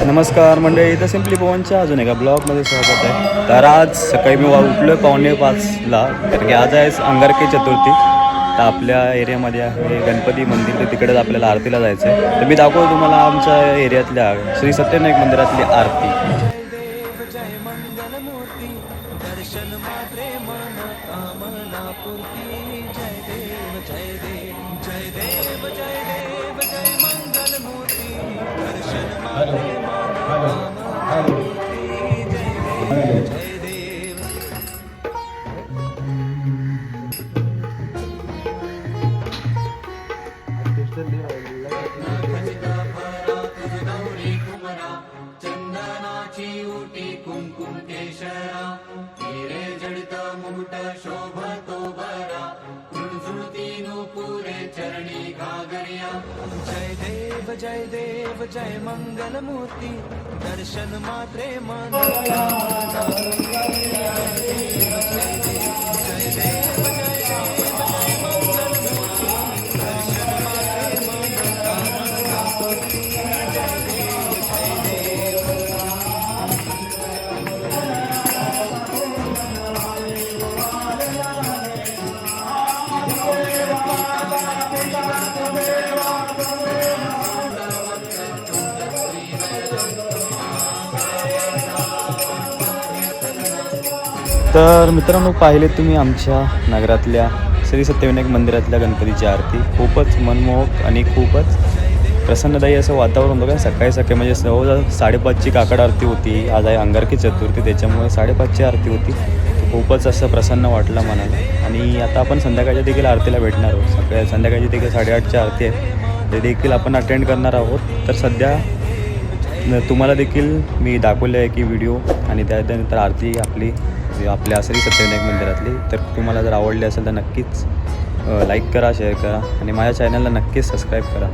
नमस्कार मंडळी, इथं सिम्पली पवनच्या अजून एका ब्लॉगमध्ये स्वागत आहे. तर आज सकाळी मी उठलो 4:45ला, कारण की आज आहे अंगारकी चतुर्थी. तर आपल्या एरियामध्ये आहे गणपती मंदिर, तर तिकडेच आपल्याला आरतीला जायचं आहे. तर मी दाखवतो तुम्हाला आमच्या एरियातल्या श्री सत्यनारायण मंदिरातली आरती. चंदनाची उटी कुंकुम केशरा, हिरे जडित मुकुट शोभतो बरा, झुळझुळती नुपुरे चरणी घागरिया. जय देव जय मंगल मूर्ती, दर्शन मात्रे मन तर मित्रांनो, पाहिले तुम्ही आमच्या नगरातल्या श्री सत्यविनायक मंदिरातल्या गणपतीची आरती. खूपच मनमोहक आणि खूपच प्रसन्नदायी असं वातावरण होतं. सकाळी सकाळी म्हणजे जवळजवळ 5:30ची काकड आरती होती. आज आहे अंगारकी चतुर्थी, त्याच्यामुळे 5:30ची आरती होती. खूपच असं प्रसन्न वाटलं मनाला. आणि आता आपण संध्याकाळच्या देखील आरतीला भेटणार आहोत. संध्याकाळची देखील 8:30ची आरती आहे, ते देखील आपण अटेंड करणार आहोत. तर सध्या तुम्हाला देखील मी दाखवलं आहे की व्हिडिओ, आणि त्यानंतर आरती आपल्या श्री सत्यविनायक मंदिरातली. तर तुम्हाला जर आवडली असेल तर नक्कीच लाईक करा, शेअर करा, आणि माझ्या चॅनलला नक्कीच सबस्क्राईब करा.